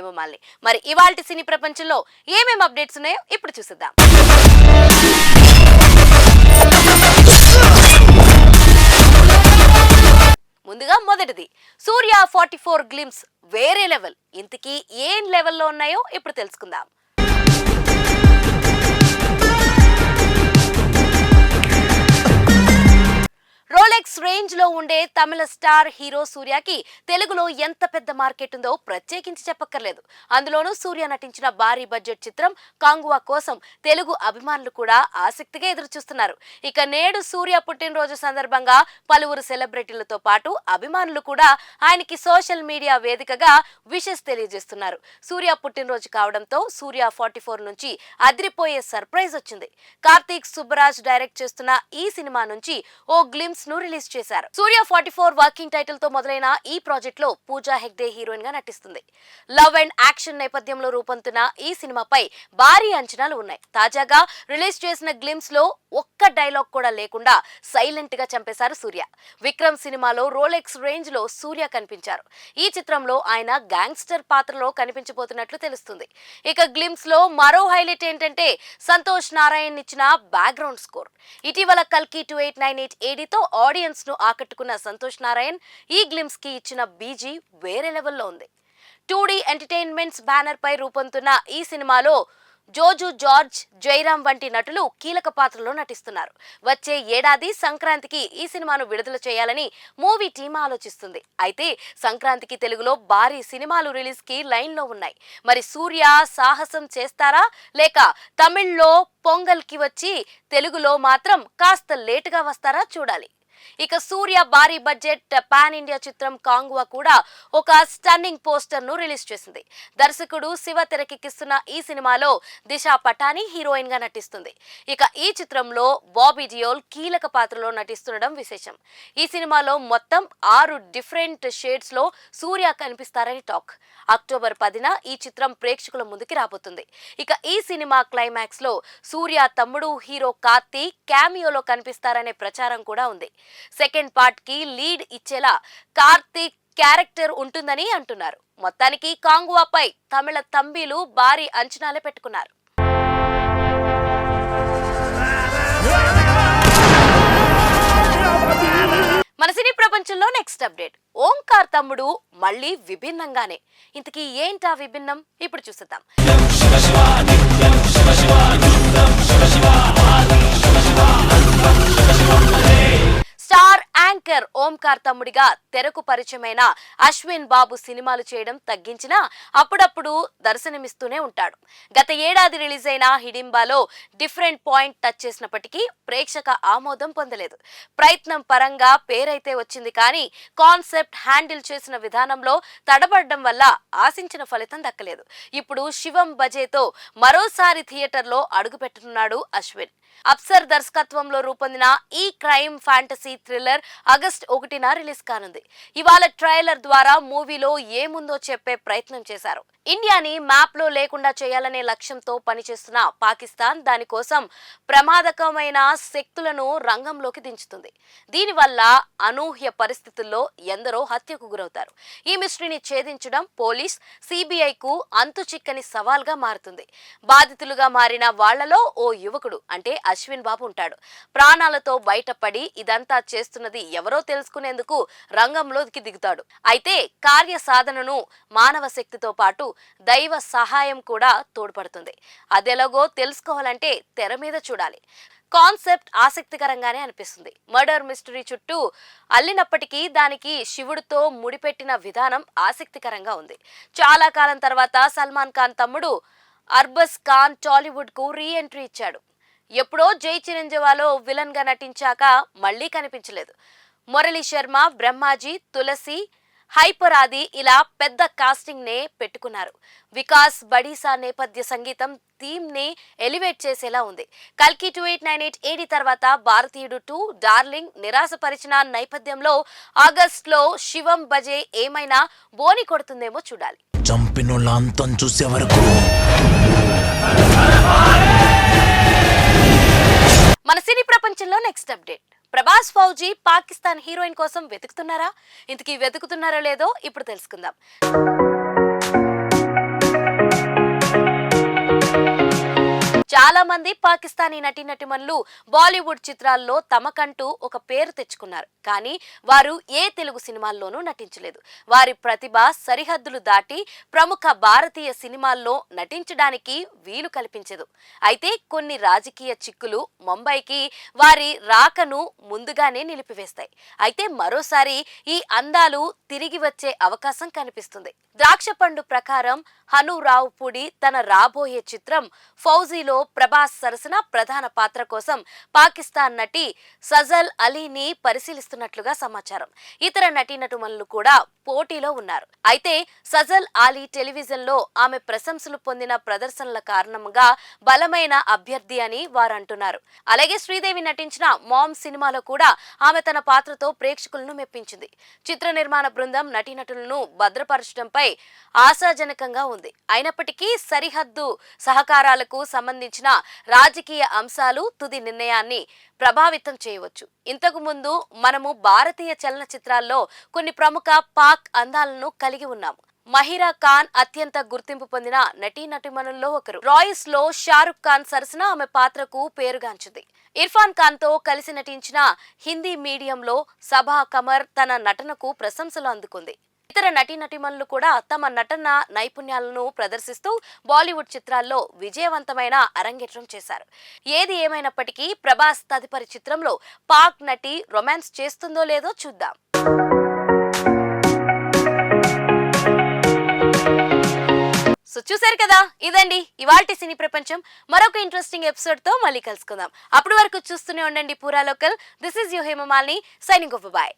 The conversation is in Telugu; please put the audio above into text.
హేమమాలిని. మరి ఇవాల్టి సినీ ప్రపంచంలో ఏమేం అప్డేట్స్ ఉన్నాయో ఇప్పుడు చూసేద్దాం. ముందుగా మొదటిది సూర్య 44 గ్లిమ్స్ వేరే లెవెల్. ఇంతకీ ఏం లెవెల్లో ఉన్నాయో ఇప్పుడు తెలుసుకుందాం. రోలెక్స్ రేంజ్ లో ఉండే తమిళ స్టార్ హీరో సూర్యకి తెలుగులో ఎంత పెద్ద మార్కెట్ ఉందో ప్రత్యేకించి చెప్పక్కర్లేదు. అందులోనూ సూర్య నటించిన భారీ బడ్జెట్ చిత్రం కాంగువా కోసం తెలుగు అభిమానులు కూడా ఆసక్తిగా ఎదురుచూస్తున్నారు. ఇక నేడు సూర్య పుట్టినరోజు సందర్భంగా పలువురు సెలబ్రిటీలతో పాటు అభిమానులు కూడా ఆయనకి సోషల్ మీడియా వేదికగా విషెస్ తెలియజేస్తున్నారు. సూర్య పుట్టినరోజు కావడంతో సూర్య 44 నుంచి అదిరిపోయే సర్ప్రైజ్ వచ్చింది. కార్తీక్ సుబ్బరాజ్ డైరెక్ట్ చేస్తున్న ఈ సినిమా నుంచి ఓ గ్లిమ్స్ ను రిలీజ్ చేశారు. సూర్య 44 వర్కింగ్ టైటిల్ తో మొదలైన ఈ ప్రాజెక్ట్ లో పూజా హెగ్డే హీరోయిన్ గా నటిస్తుంది. లవ్ అండ్ యాక్షన్ నేపథ్యంలో రూపొందుతున్న ఈ సినిమాపై భారీ అంచనాలు ఉన్నాయి. తాజాగా రిలీజ్ చేసిన గ్లిమ్స్ లో ఒక్క డైలాగ్ కూడా లేకుండా సైలెంట్ గా చంపేశారు సూర్య. విక్రమ్ సినిమాలో రోలెక్స్ రేంజ్ లో సూర్య కనిపించారు. ఈ చిత్రంలో ఆయన గ్యాంగ్స్టర్ పాత్రలో కనిపించబోతున్నట్లు తెలుస్తుంది. ఇక గ్లిమ్స్ లో మరో హైలైట్ ఏంటంటే సంతోష్ నారాయణ్ ఇచ్చిన బ్యాక్గ్రౌండ్ స్కోర్. ఇటీవల కల్కి 2898 ఏడీతో ఆడియన్స్ ను ఆకట్టుకున్న సంతోష్ నారాయణ్ ఈ గ్లిమ్స్ కి ఇచ్చిన బీజీ వేరే లెవెల్లో ఉంది. 2D ఎంటర్టైన్మెంట్స్ బ్యానర్ పై రూపొందుతున్న ఈ సినిమాలో జోజు జార్జ్, జైరామ్ వంటి నటులు కీలక పాత్రలో నటిస్తున్నారు. వచ్చే ఏడాది సంక్రాంతికి ఈ సినిమాను విడుదల చేయాలని మూవీ టీమ్ ఆలోచిస్తుంది. అయితే సంక్రాంతికి తెలుగులో భారీ సినిమాలు రిలీజ్ కి లైన్ లో ఉన్నాయి. మరి సూర్య సాహసం చేస్తారా లేక తమిళ్లో పొంగల్ కి వచ్చి తెలుగులో మాత్రం కాస్త లేటుగా వస్తారా చూడాలి. ఇక సూర్య భారీ బడ్జెట్ పాన్ ఇండియా చిత్రం కాంగువా కూడా ఒక స్టన్నింగ్ పోస్టర్ ను రిలీజ్ చేసింది. దర్శకుడు శివ తెరకెక్కిస్తున్న ఈ సినిమాలో దిశా పటాని హీరోయిన్ గా నటిస్తుంది. ఇక ఈ చిత్రంలో బాబీ డియోల్ కీలక పాత్రలో నటిస్తుండడం విశేషం. ఈ సినిమాలో మొత్తం 6 డిఫరెంట్ షేడ్స్ లో సూర్య కనిపిస్తారని టాక్. అక్టోబర్ 10న ఈ చిత్రం ప్రేక్షకుల ముందుకి రాబోతుంది. ఇక ఈ సినిమా క్లైమాక్స్ లో సూర్య తమ్ముడు హీరో కార్తీక్ క్యామియోలో కనిపిస్తారనే ప్రచారం కూడా ఉంది. సెకండ్ పార్ట్ కి లీడ్ ఇచ్చేలా కార్తీక్ క్యారెక్టర్ ఉంటుందని అంటున్నారు. మొత్తానికి కాంగువాపై తమిళ తంబీలు భారీ అంచనాలే పెట్టుకున్నారు. మన సినీ ప్రపంచంలో నెక్స్ట్ అప్డేట్ ఓంకార్ తమ్ముడు మళ్ళీ విభిన్నంగానే. ఇంతకీ ఏంటా విభిన్నం ఇప్పుడు చూసేద్దాం. స్టార్ యాంకర్ ఓంకార్ తమ్ముడిగా తెరకు పరిచయమైన అశ్విన్ బాబు సినిమాలు చేయడం తగ్గించినా అప్పుడప్పుడు దర్శనమిస్తూనే ఉంటాడు. గత ఏడాది రిలీజ్ అయిన హిడింబాలో డిఫరెంట్ పాయింట్ టచ్ చేసినప్పటికీ ప్రేక్షక ఆమోదం పొందలేదు. ప్రయత్నం పరంగా పేరైతే వచ్చింది కానీ కాన్సెప్ట్ హ్యాండిల్ చేసిన విధానంలో తడబడడం వల్ల ఆశించిన ఫలితం దక్కలేదు. ఇప్పుడు శివం బజేతో మరోసారి థియేటర్లో అడుగుపెట్టనున్నాడు అశ్విన్. అప్సర్ దర్శకత్వంలో రూపొందిన ఈ క్రైమ్ ఫ్యాంటసీ థ్రిల్లర్ ఆగస్ట్ 1న రిలీజ్ కానుంది. ఇవాళ ట్రైలర్ ద్వారా మూవీలో ఏముందో చెప్పే ప్రయత్నం చేశారు. ఇండియాని మ్యాప్ లో లేకుండా చేయాలనే లక్ష్యంతో పనిచేస్తున్న పాకిస్తాన్ దానికోసం ప్రమాదకమైన శక్తులను రంగంలోకి దించుతుంది. దీనివల్ల అనూహ్య పరిస్థితుల్లో ఎందరో హత్యకు గురవుతారు. ఈ మిస్టరీని ఛేదించడం పోలీస్, సిబిఐకు అంతు చిక్కని సవాల్గా మారుతుంది. బాధితులుగా మారిన వాళ్లలో ఓ యువకుడు అంటే అశ్విన్ బాబు ఉంటాడు. ప్రాణాలతో బయటపడి ఇదంతా చేస్తున్నది ఎవరో తెలుసుకునేందుకు రంగంలోకి దిగుతాడు. అయితే కార్య సాధనను మానవ శక్తితో పాటు దైవ సహాయం కూడా తోడ్పడుతుంది. అదెలాగో తెలుసుకోవాలంటే తెర మీద చూడాలి. కాన్సెప్ట్ ఆసక్తికరంగానే అనిపిస్తుంది. మర్డర్ మిస్టరీ చుట్టూ అల్లినప్పటికీ దానికి శివుడితో ముడిపెట్టిన విధానం ఆసక్తికరంగా ఉంది. చాలా కాలం తర్వాత సల్మాన్ ఖాన్ తమ్ముడు అర్బస్ ఖాన్ టాలీవుడ్ కు రీ ఎంట్రీ ఇచ్చాడు. ఎప్పుడో జై చిరంజీవాలో విలన్ గా నటించాక మళ్లీ కనిపించలేదు. మురళీ శర్మ, బ్రహ్మాజీ, తులసి, హైపర్ ఆది ఇలా పెద్ద కాస్టింగ్ నే పెట్టుకున్నారు. వికాస్ బడీసా నేపథ్య సంగీతం థీమ్ ని ఎలివేట్ చేసేలా ఉంది. కల్కి 2898 ఏడి తర్వాత భారతీయుడు 2, డార్లింగ్ నిరాశపరిచిన నేపథ్యంలో ఆగస్ట్ లో శివం బజే ఏమైనా బోని కొడుతుందేమో చూడాలి. చంపినోళ్ళంతం చూసే వరకు మన సినీ ప్రపంచంలో next update Prabhas fauji Pakistan heroine కోసం వెతుకుతున్నారా? ఇంతకీ వెతుకుతున్నారో లేదో ఇప్పుడు తెలుసుకుందాం. చాలా మంది పాకిస్తానీ నటీనటుమణులు బాలీవుడ్ చిత్రాల్లో తమకంటూ ఒక పేరు తెచ్చుకున్నారు. కానీ వారు ఏ తెలుగు సినిమాల్లోనూ నటించలేదు. వారి ప్రతిభ సరిహద్దులు దాటి ప్రముఖ భారతీయ సినిమాల్లో నటించడానికి వీలు కల్పించదు. అయితే కొన్ని రాజకీయ చిక్కులు ముంబైకి వారి రాకను ముందుగానే నిలిపివేస్తాయి. అయితే మరోసారి ఈ అందాలు తిరిగి వచ్చే అవకాశం కనిపిస్తుంది. ద్రాక్ష పండు ప్రకారం హను రావుపూడి తన రాబోయే చిత్రం ఫౌజీలో ప్రభాస్ సరసన ప్రధాన పాత్ర కోసం పాకిస్తాన్ నటి సజల్ అలీని పరిశీలిస్తున్నట్లుగా సమాచారం. ఇతర నటీనటుమణులు కూడా పోటీలో ఉన్నారు. అయితే సజల్ అలీ టెలివిజన్లో ఆమె ప్రశంసలు పొందిన ప్రదర్శనల కారణంగా బలమైన అభ్యర్థి అని వారు అంటున్నారు. అలాగే శ్రీదేవి నటించిన మామ్ సినిమాలో కూడా ఆమె తన పాత్రతో ప్రేక్షకులను మెప్పించింది. చిత్ర నిర్మాణ బృందం నటీనటులను భద్రపరచడంపై ఆశాజనకంగా ఉంది. అయినప్పటికీ సరిహద్దు సహకారాలకు సంబంధించిన రాజకీయ అంశాలు తుది నిర్ణయాన్ని ప్రభావితం చేయవచ్చు. ఇంతకు ముందు మనము భారతీయ చలనచిత్రాల్లో కొన్ని ప్రముఖ పాక్ అందాలను కలిగి ఉన్నాము. మహిరా ఖాన్ అత్యంత గుర్తింపు పొందిన నటీనటుమణుల్లో ఒకరు. రాయిస్ లో షారుఖ్ ఖాన్ సరసన ఆమె పాత్రకు పేరుగాంచింది. ఇర్ఫాన్ ఖాన్ తో కలిసి నటించిన హిందీ మీడియంలో సభా కమర్ తన నటనకు ప్రశంసలు అందుకుంది. ఇతర నటీనటుమణులు కూడా తమ నటన నైపుణ్యాలను ప్రదర్శిస్తూ బాలీవుడ్ చిత్రాల్లో విజయవంతమైన అరంగేట్రం చేశారు. ఏది ఏమైనప్పటికీ ప్రభాస్ తదుపరి చిత్రంలో పాక్ నటి రొమాన్స్ చేస్తుందో లేదో చూద్దాం. సో చూసారు కదా, ఇదండి ఇవాల్టి సినీ ప్రపంచం. మరొక ఇంట్రెస్టింగ్ ఎపిసోడ్ తో మళ్ళీ కలుసుకుందాం. అప్పటి వరకు చూస్తూనే ఉండండి పూరా local. This is your Hemamalini signing off. By.